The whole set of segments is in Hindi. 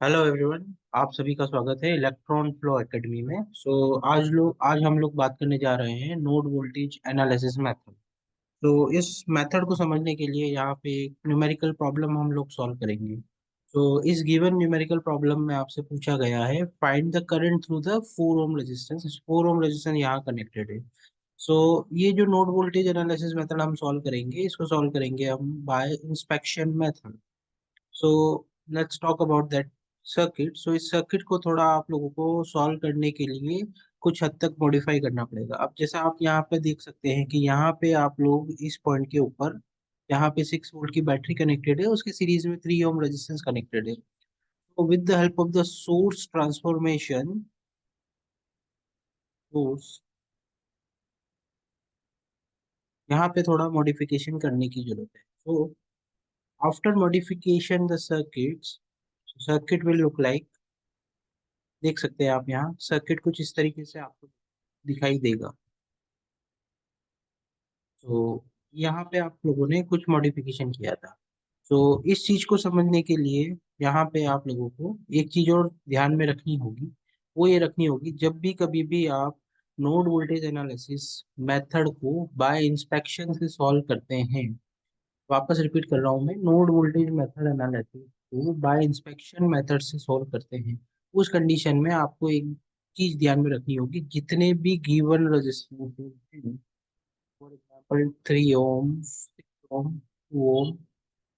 Hello everyone. आप सभी का स्वागत है इलेक्ट्रॉन फ्लो एकेडमी में। आज हम लोग बात करने जा रहे हैं नोड वोल्टेज एनालिसिस मेथड। तो इस मेथड को समझने के लिए यहाँ पे एक न्यूमेरिकल प्रॉब्लम हम लोग सॉल्व करेंगे। तो इस गिवन न्यूमेरिकल प्रॉब्लम में आपसे पूछा गया है find the current through the 4 ohm resistance. 4 ohm resistance यहाँ कनेक्टेड है। सो ये जो नोड वोल्टेज एनालिसिस मेथड हम सॉल्व करेंगे, इसको सॉल्व करेंगे हम by inspection method. So let's talk about that circuit. So इस सर्किट को थोड़ा आप लोगों को सॉल्व करने के लिए कुछ हद तक मॉडिफाई करना पड़ेगा। अब जैसा आप यहाँ पे देख सकते हैं कि यहाँ पे आप लोग इस पॉइंट के ऊपर यहाँ पे 6 वोल्ट की बैटरी कनेक्टेड है, उसके सीरीज में 3 ओम रेजिस्टेंस कनेक्टेड है। तो with the help of the source transformation, source यहाँ पे थोड़ा मॉडिफिकेशन करने की जरूरत है। तो after modification the circuit will look like, देख सकते हैं आप यहाँ सर्किट कुछ इस तरीके से आपको दिखाई देगा। तो यहाँ पे आप लोगों ने कुछ मॉडिफिकेशन किया था। तो इस चीज को समझने के लिए यहाँ पे आप लोगों को एक चीज और ध्यान में रखनी होगी। वो ये रखनी होगी, जब भी कभी भी आप नोड वोल्टेज एनालिसिस मेथड को बाय इंस्पेक्शन से सॉल्व करते हैं, वापस रिपीट कर रहा हूँ मैं, नोड वोल्टेज मेथड एनालिसिस को बाय इंस्पेक्शन मेथड से सॉल्व करते हैं, उस कंडीशन में आपको एक चीज ध्यान में रखनी होगी। जितने भी given resistance, for example 3 ohm, 6 ohm, 2 ohm,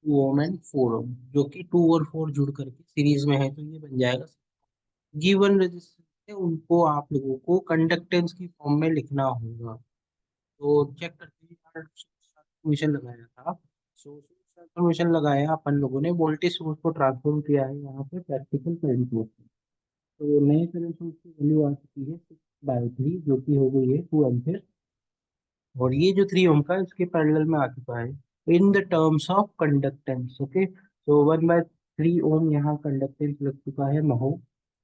2 ohm and 4 ohm, जो कि 2 और 4 जुड़ करके सीरीज में है, तो ये बन जाएगा गिवन रेजिस्टेंस है। उनको आप लोगों को कंडक्टेंस की फॉर्म में लिखना होगा। तो चेक करते हैं यार, ट्रांसफॉर्मेशन लगाया था। सोर्स ट्रांसफॉर्मेशन लगाया अपन लोगों ने, वोल्टेज सोर्स को ट्रांसफॉर्म किया है यहाँ पे प्रैक्टिकल करंट सोर्स। तो नए करंट सोर्स की वैल्यू आ चुकी है 6/3, जो कि हो गई है 2 एम्पियर। और ये जो 3 ओम का इसके पैरेलल में आ चुका है इन the terms of conductance. Okay, तो 1/3 ओम यहाँ कंडक्टेंस लग चुका है महो।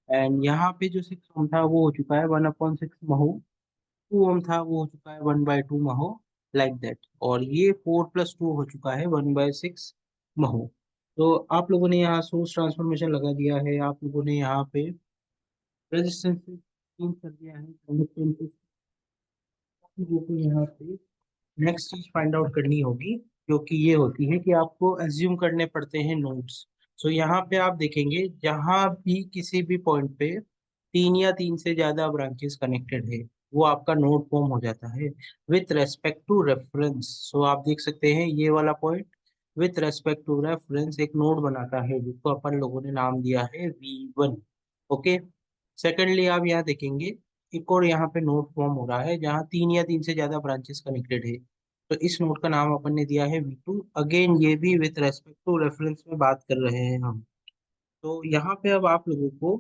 एंड यहाँ पे जो 6 ओम था वो हो चुका है 1/6 महो। 2 ओम था वो हो चुका है 1/2 महो, लाइक दैट। और ये 4+2 हो चुका है 1/6 महो। तो आप लोगों ने यहाँ सोर्स ट्रांसफॉर्मेशन लगा दिया है, आप लोगों ने यहाँ पे रेजिस्टेंस चेंज कर दिया है, कंडक्टेंस को यहाँ पे नेक्स्ट चीज फाइंड आउट करनी होगी, जो कि ये होती है कि आपको एज्यूम करने पड़ते हैं नोड्स। सो यहाँ पे आप देखेंगे जहां भी किसी भी पॉइंट पे 3 या 3 से ज्यादा ब्रांचेस कनेक्टेड है, वो आपका नोड फॉर्म हो जाता है with respect to reference. So आप देख सकते हैं ये वाला point with respect to reference एक नोड बनाता है, जिसको अपन लोगों ने नाम दिया है V1। ओके, सेकेंडली आप यहाँ देखेंगे एक और यहाँ पे नोड फॉर्म हो रहा है जहाँ 3 या 3 से ज्यादा ब्रांचेस कनेक्टेड है। तो इस नोड का नाम अपन ने दिया है V2। अगेन ये भी विथ रेस्पेक्ट टू रेफरेंस में बात कर रहे हैं हम। तो यहाँ पे अब आप लोगों को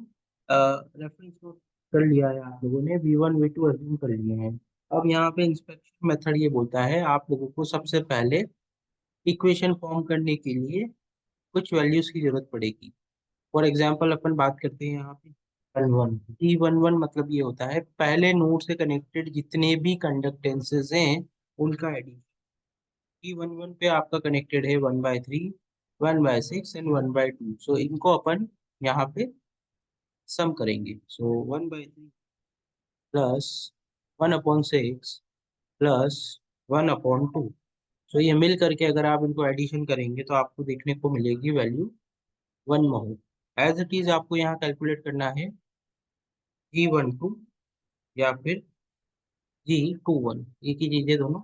रेफरेंस नोड कर लिया है, आप लोगों ने V1 V2 अज्यूम कर लिए हैं। अब यहाँ पे इंस्पेक्शन मेथड ये बोलता है आप लोगों को सबसे पहले इक्वेशन फॉर्म करने के लिए कुछ वैल्यूज की जरूरत पड़ेगी। फॉर एग्जाम्पल अपन बात करते हैं यहाँ पे G11 मतलब ये होता है पहले नोड से कनेक्टेड जितने भी कंडक्टेंसेस हैं उनका एडिशन। G11 पे आपका कनेक्टेड है 1/3, 1/6 एंड 1/2। सो इनको अपन यहाँ पे सम करेंगे। सो 1/3 प्लस 1/6 प्लस 1/2। सो ये मिल करके अगर आप इनको एडिशन करेंगे तो आपको देखने को मिलेगी value 1 mho. As it is आपको यहाँ कैलकुलेट करना है G12 या फिर G21, एक ही चीज है दोनों।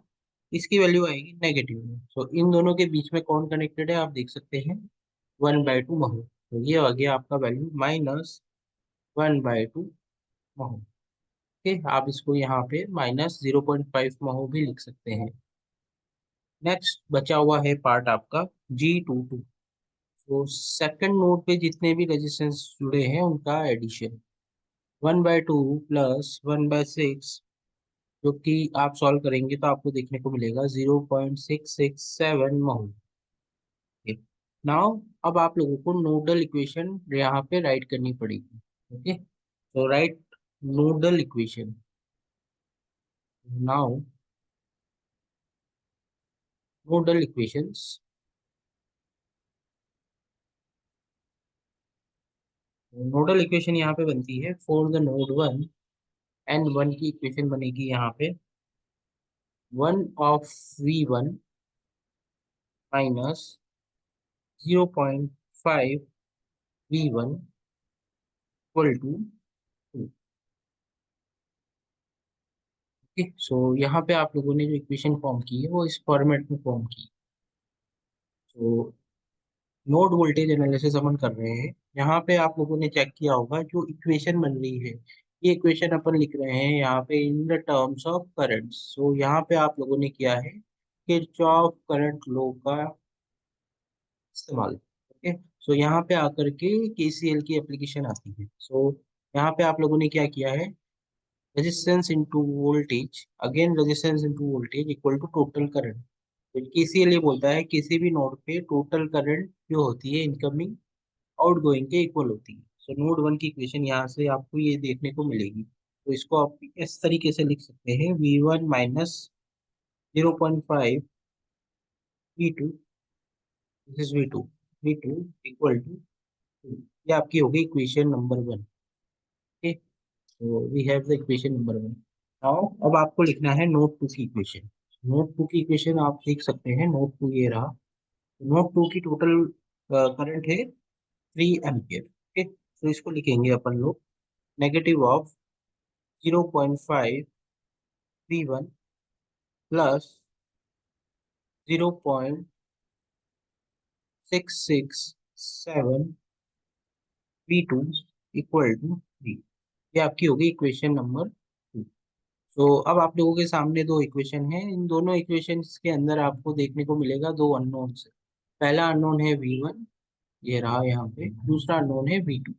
इसकी वैल्यू आएगी नेगेटिव में। सो इन दोनों के बीच में कौन कनेक्टेड है आप देख सकते हैं, 1/2 महो। तो ये आ गया आपका वैल्यू -1/2 महो। ओके, आप इसको यहाँ पे -0.5 महो भी लिख सकते हैं। नेक्स्ट बचा हुआ है पार्ट आपका G22। तो सेकंड नोड पे जितने भी रेजिस्टेंस जुड़े हैं उनका एडिशन, 1/2 प्लस 1/6, जो कि आप सॉल्व करेंगे तो आपको देखने को मिलेगा 0.667 महो। नाउ अब आप लोगों को नोडल इक्वेशन यहाँ पे राइट करनी पड़ेगी। ओके, तो right nodal equation. Now nodal equations, nodal equation यहाँ पे बनती है for the node one, and one की इक्वेशन बनेगी यहाँ पे one of V1 minus 0.5 V1 equal to 2। So यहाँ पे आप लोगों ने जो इक्वेशन फॉर्म की है वो इस फॉर्मेट में फॉर्म की। तो नोड वोल्टेज एनालिसिस अपन कर रहे हैं। यहाँ पे आप लोगों ने चेक किया होगा जो इक्वेशन बन रही है, ये इक्वेशन अपन लिख रहे हैं यहाँ पे in the terms of current. So यहाँ पे आप लोगों ने किया है किरचॉफ करंट लॉ का इस्तेमाल। ओके, सो यहाँ पे आकर के केसीएल की एप्लीकेशन आती है। सो यहाँ पे आप लोगों ने क्या किया है, resistance into voltage, again resistance into voltage equal to total current. KCL ये बोलता है किसी भी नोड पे टोटल करंट जो होती है इनकमिंग आउटगोइंग के इक्वल होती है। सो नोड वन की इक्वेशन यहाँ से आपको ये देखने को मिलेगी। तो इसको आप इस तरीके से लिख सकते हैं V1 minus 0.5 V2, this is V2, V2 equal to 2। ये आपकी होगी इक्वेशन नंबर वन। ओके, तो we have the equation number one. Now अब आपको लिखना है नोड टू की इक्वेशन। नोड टू की इक्वेशन आप लिख सकते हैं, नोड टू ये रहा। नोड टू की टोटल करंट है 3 एम्पियर। ओके, तो इसको लिखेंगे अपन लोग negative of 0.5 V1 plus 0.667 V2 equal to 3। ये आपकी होगी इक्वेशन नंबर टू। तो अब आप लोगों के सामने दो इक्वेशन है, इन दोनों इक्वेशंस के अंदर आपको देखने को मिलेगा दो अननोन्स। पहला अननोन है V1, ये रहा यहाँ पे, दूसरा अननोन है V2,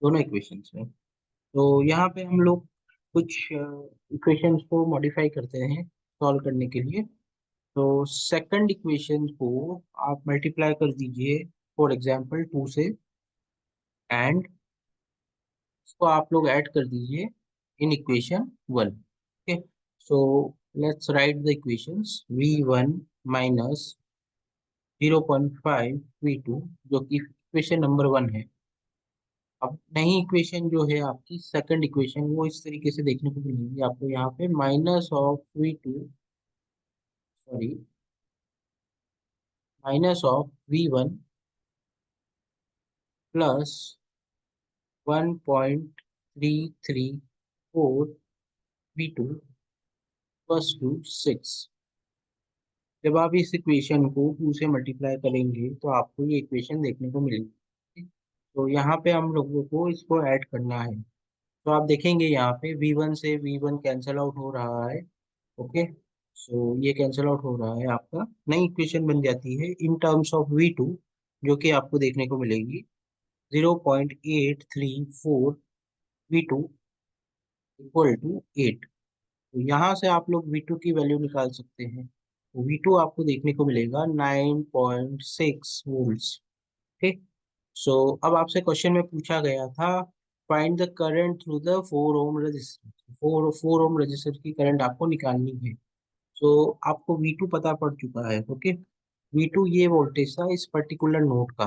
दोनों इक्वेशंस में। तो यहाँ पे हम लोग कुछ इक्वेशंस को मॉडिफाई करते हैं सॉल्व करने के लिए। तो सेकंड इक्वेशन को आप मल्टीप्लाई कर दीजिए फॉर एग्जांपल 2 से, एंड इसको आप लोग ऐड कर दीजिए in equation one. Okay, so let's write the equations V1 minus 0.5 V2 जो कि इक्वेशन नंबर वन है। अब नई इक्वेशन जो है आपकी सेकंड इक्वेशन, वो इस तरीके से देखने को मिलेगी आपको यहाँ पे minus of V2, sorry, minus of V1 plus 1.334 V2 plus two 6। जब आप इस इक्वेशन को 2 से मल्टीप्लाई करेंगे तो आपको ये इक्वेशन देखने को मिलेगी। तो यहाँ पे हम लोगों को इसको ऐड करना है। तो आप देखेंगे यहाँ पे V1 से V1 कैंसल आउट हो रहा है। ओके, सो ये कैंसल आउट हो रहा है, आपका नई इक्वेशन बन जाती है इन टर्म्स ऑफ V2 जो कि आपको देखने को मिलेगी 0.834 V2 इक्वल टू 8। तो यहाँ से आप लोग V2 की वैल्यू निकाल सकते हैं। तो V2 आपको देखने को मिलेगा 9.6 वोल्ट्स। ठीक, सो अब आपसे क्वेश्चन में पूछा गया था find the current through the 4 ohm resistor. 4 ohm resistor की करंट आपको निकालनी है। सो आपको V2 पता पड़ चुका है। ओके, V2 ये वोल्टेज था इस पर्टिकुलर नोड का।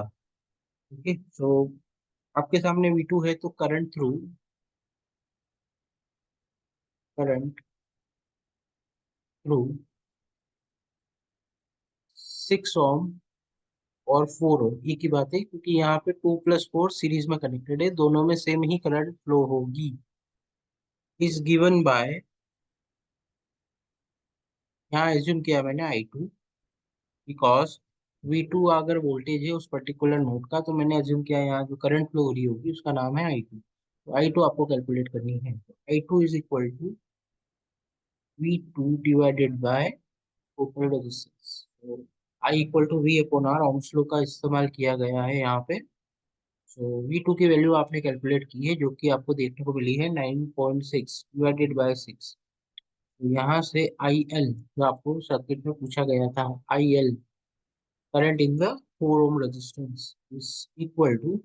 ओके, सो आपके सामने V2 है, तो करंट थ्रू 6 ओम और 4 ओम, ये की बात है क्योंकि यहाँ पे 2 + 4 सीरीज में कनेक्टेड है, दोनों में सेम ही करंट फ्लो होगी। इज गिवन बाय, यहाँ एज्यूम किया मैंने I2, बिकॉज V2 अगर वोल्टेज है उस पर्टिकुलर नोड का, तो मैंने एज्यूम किया यहाँ जो करंट फ्लो हो रही होगी उसका नाम है I2। तो I2 आपको कैलकुलेट करनी है। तो I2 is equal to V2 divided by total resistance. तो I equal to V upon R, ohm's law का इस्तेमाल किया गया है यहाँ पे। सो V2 की वैल्यू आपने कैलकुलेट की है जो कि आपको देखने को मिली है 9.6 डिवाइडेड बाय 6। तो यहाँ से IL जो आपको सर्किट में पूछा गया था, IL current in the 4 ohm resistance is equal to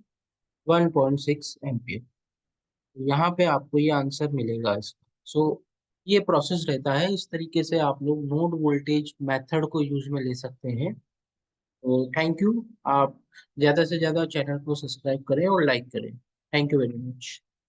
1.6 ampere. तो यहाँ पे आपको ये आंसर मिलेगा इसका। सो ये प्रोसेस रहता है, इस तरीके से आप लोग नोड वोल्टेज मेथड को यूज में ले सकते हैं। तो थैंक यू। आप ज़्यादा से ज़्यादा चैनल को सब्सक्राइब करें और लाइक करें। Thank you very much.